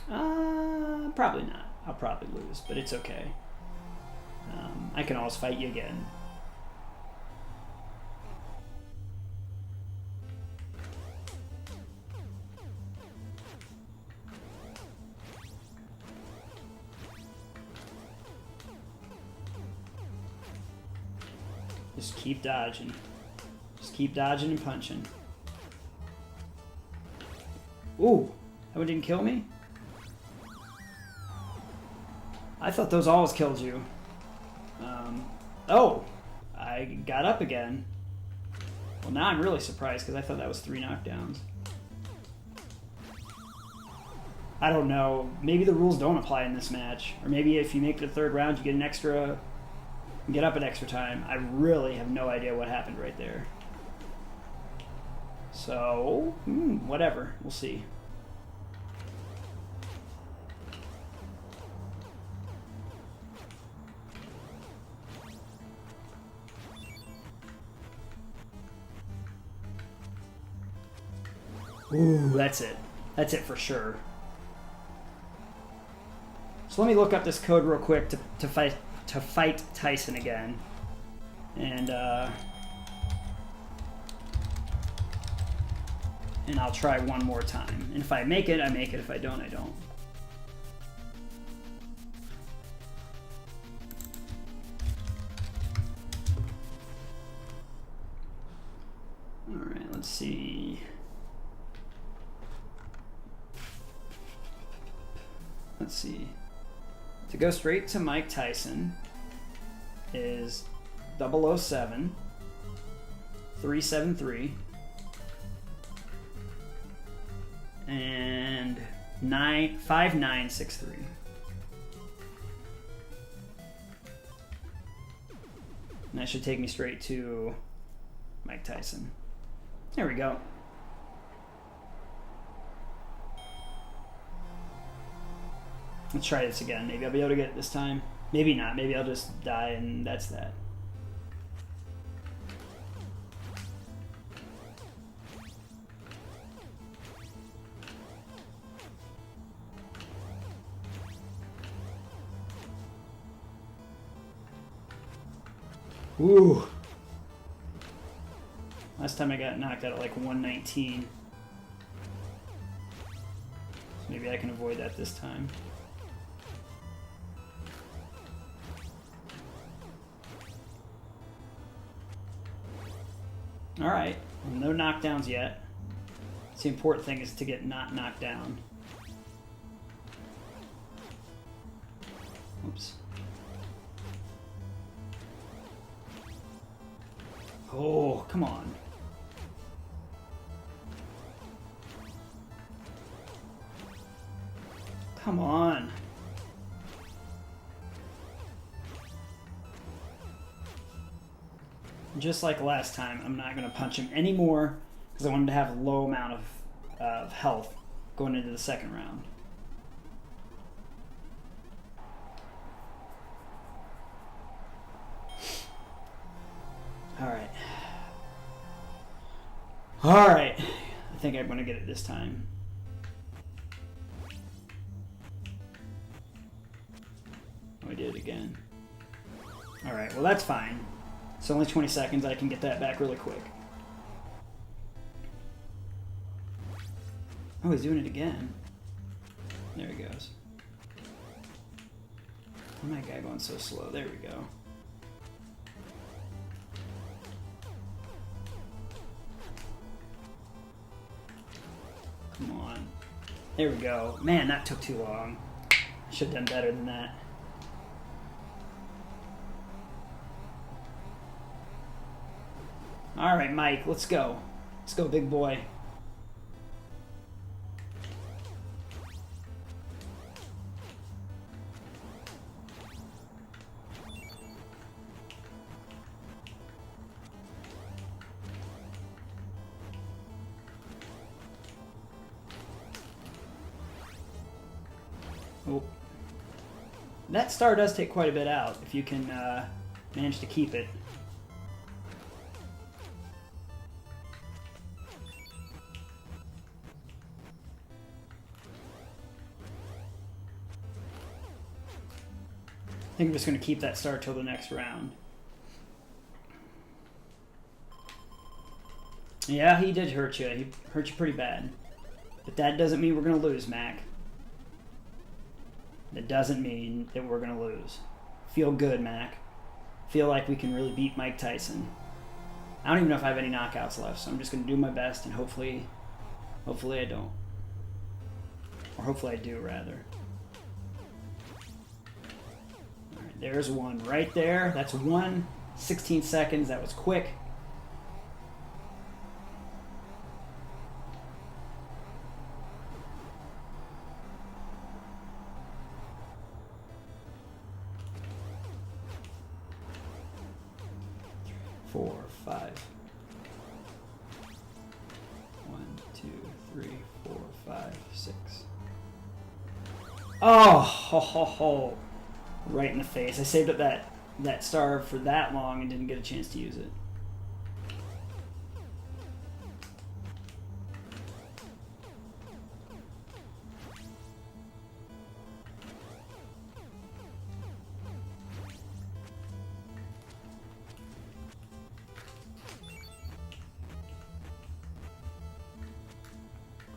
S1: Probably not. I'll probably lose, but it's okay. I can always fight you again. Just keep dodging. Just keep dodging and punching. Ooh, that one didn't kill me? I thought those always killed you. Oh, I got up again. Well, now I'm really surprised because I thought that was 3 knockdowns. I don't know. Maybe the rules don't apply in this match. Or maybe if you make the 3rd round, you get an extra... get up an extra time. I really have no idea what happened right there. So, whatever. We'll see. Ooh, that's it. That's it for sure. So let me look up this code real quick to fight Tyson again. And I'll try one more time. And if I make it, I make it. If I don't, I don't. Alright, let's see. Let's see. To go straight to Mike Tyson is 007 373 and 5963. And that should take me straight to Mike Tyson. There we go. Let's try this again. Maybe I'll be able to get it this time. Maybe not. Maybe I'll just die and that's that. Ooh. Last time I got knocked out at like 119. So maybe I can avoid that this time. Alright, well, no knockdowns yet. So the important thing is to get not knocked down. Oops. Oh, come on. Come on. Just like last time, I'm not going to punch him anymore because I wanted to have a low amount of health going into the 2nd round. Alright. Alright. I think I'm going to get it this time. Oh, I did it again. Alright, well that's fine. It's only 20 seconds. I can get that back really quick. Oh, he's doing it again. There he goes. Why my guy going so slow? There we go. Come on. There we go. Man, that took too long. Should have done better than that. All right, Mike, let's go. Let's go, big boy. Oh. That star does take quite a bit out if you can manage to keep it. I think I'm just going to keep that star till the next round. Yeah, he did hurt you. He hurt you pretty bad. But that doesn't mean we're going to lose, Mac. That doesn't mean that we're going to lose. Feel good, Mac. Feel like we can really beat Mike Tyson. I don't even know if I have any knockouts left, so I'm just going to do my best, and hopefully I don't. Or hopefully I do, rather. All right, there's one right there. That's 16 seconds. That was quick. Four, five. 1, 2, 3, 4, 5, 6. Oh, ho, ho, ho. Right in the face. I saved up that star for that long and didn't get a chance to use it.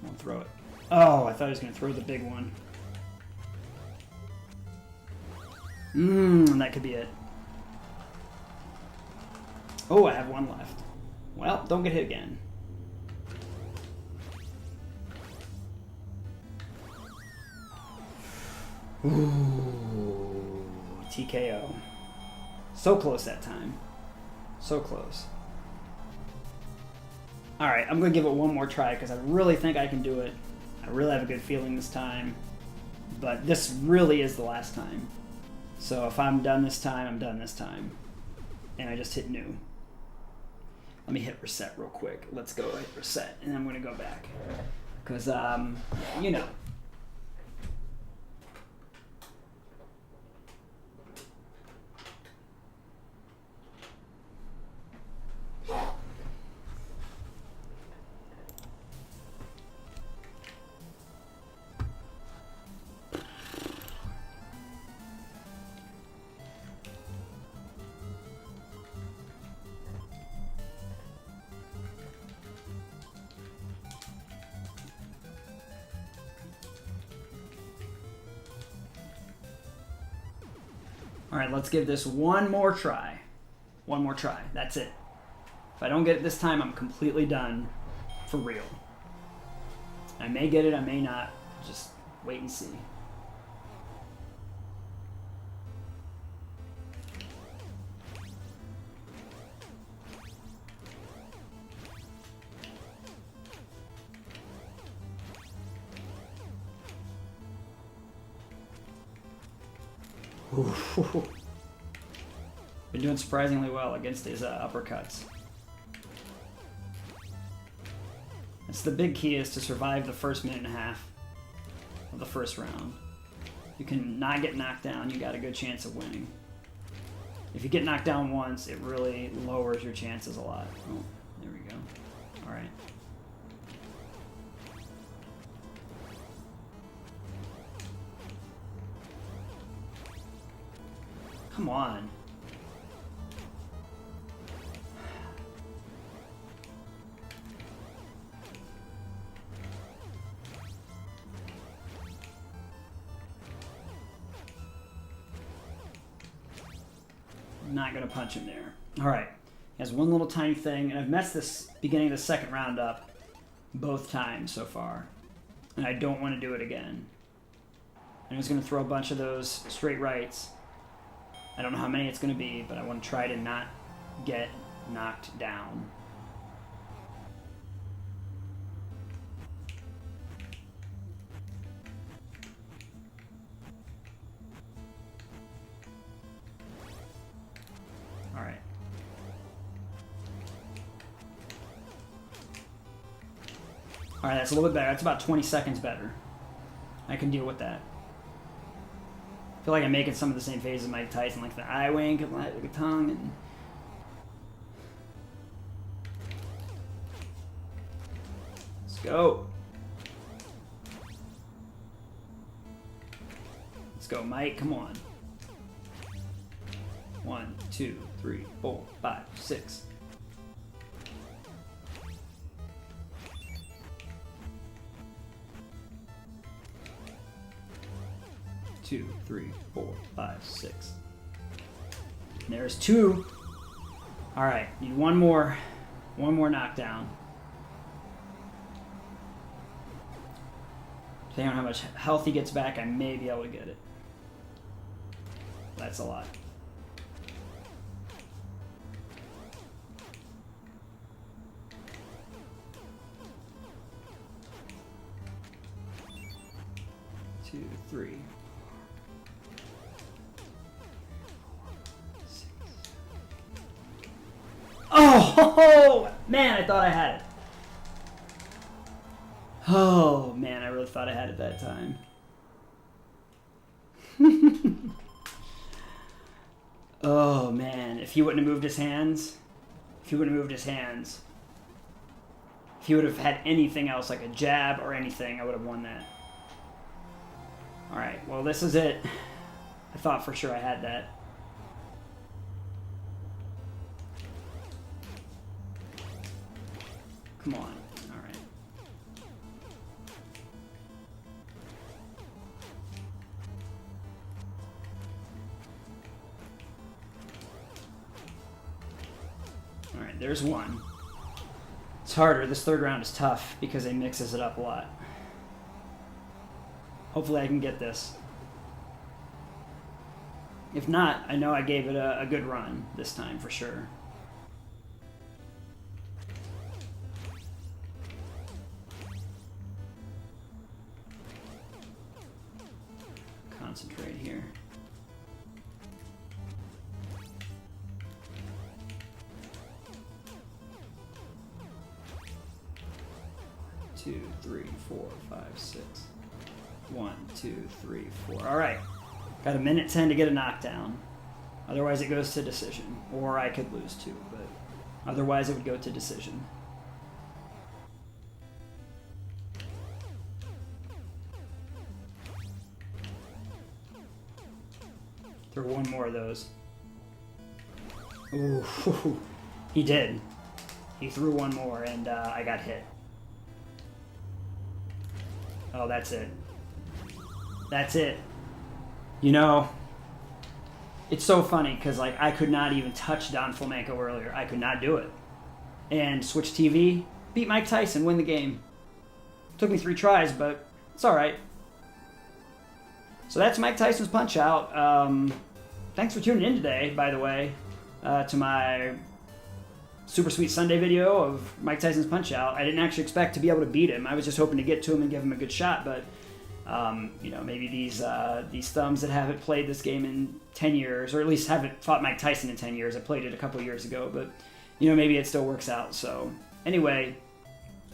S1: Come on, throw it. Oh, I thought he was going to throw the big one. That could be it. Oh, I have one left. Well, don't get hit again. Ooh, TKO. So close that time. So close. Alright, I'm going to give it one more try because I really think I can do it. I really have a good feeling this time. But this really is the last time. So if I'm done this time, I'm done this time. And I just hit new. Let me hit reset real quick. Let's go hit reset, and I'm going to go back. Because, you know. All right, let's give this one more try. One more try. That's it. If I don't get it this time, I'm completely done for real. I may get it, I may not. Just wait and see. Been doing surprisingly well against his uppercuts. That's the big key, is to survive the first minute and a half of the first round. You can not get knocked down, you got a good chance of winning. If you get knocked down once, it really lowers your chances a lot. Oh, there we go. All right. Come on. Not going to punch him there. All right. He has one little tiny thing, and I've messed this beginning of the second round up both times so far. And I don't want to do it again. And he's going to throw a bunch of those straight rights. I don't know how many it's going to be, but I want to try to not get knocked down. All right. All right, that's a little bit better. That's about 20 seconds better. I can deal with that. I feel like I'm making some of the same phases as Mike Tyson, like the eye wink and like the tongue. And let's go. Let's go, Mike. Come on. 1, 2, 3, 4, 5, 6. Two, 3, 4, 5, 6. And there's 2. All right, need one more knockdown. Depending on how much health he gets back, I may be able to get it. That's a lot. Two, 3. Oh, man, I thought I had it. Oh, man, I really thought I had it that time. Oh, man, if he wouldn't have moved his hands, if he would have had anything else, like a jab or anything, I would have won that. All right, well, this is it. I thought for sure I had that. Come on. All right. All right, there's one. It's harder. This third round is tough because it mixes it up a lot. Hopefully I can get this. If not, I know I gave it a good run this time for sure. Concentrate here. Two, 3, 4, 5, 6. 1, 2, 3, 4. All right. Got a minute 10 to get a knockdown. Otherwise, it goes to decision. Or I could lose too, but otherwise, it would go to decision. Throw one more of those. Ooh, he did. He threw one more, and I got hit. Oh, that's it. That's it. You know, it's so funny because like I could not even touch Don Flamenco earlier. I could not do it. And Switch TV beat Mike Tyson, win the game. Took me 3 tries, but it's all right. So that's Mike Tyson's Punch-Out. Thanks for tuning in today, by the way, to my Super Sweet Sunday video of Mike Tyson's Punch-Out. I didn't actually expect to be able to beat him. I was just hoping to get to him and give him a good shot, but you know, maybe these thumbs that haven't played this game in 10 years, or at least haven't fought Mike Tyson in 10 years. I played it a couple years ago, but you know, maybe it still works out. So anyway,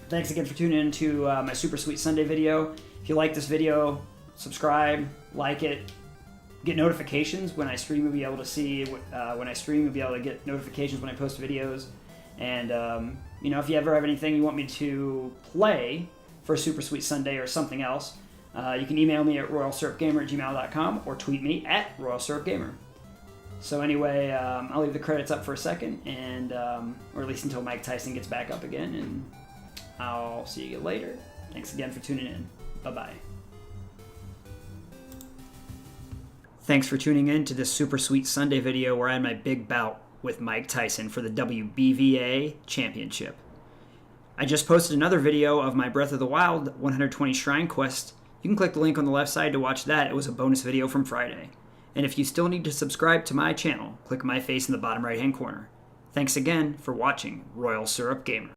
S1: thanks again for tuning in to my Super Sweet Sunday video. If you like this video, subscribe, like it, get notifications when I stream. You'll be able to see when I stream. You'll be able to get notifications when I post videos. And you know, if you ever have anything you want me to play for Super Sweet Sunday or something else, you can email me at royalsyrupgamer@gmail.com or tweet me at royalsyrupgamer. So anyway, I'll leave the credits up for a second, and or at least until Mike Tyson gets back up again, and I'll see you later. Thanks again for tuning in. Bye-bye. Thanks for tuning in to this Super Sweet Sunday video where I had my big bout with Mike Tyson for the WBVA Championship. I just posted another video of my Breath of the Wild 120 Shrine Quest. You can click the link on the left side to watch that. It was a bonus video from Friday. And if you still need to subscribe to my channel, click my face in the bottom right hand corner. Thanks again for watching Royal Syrup Gamer.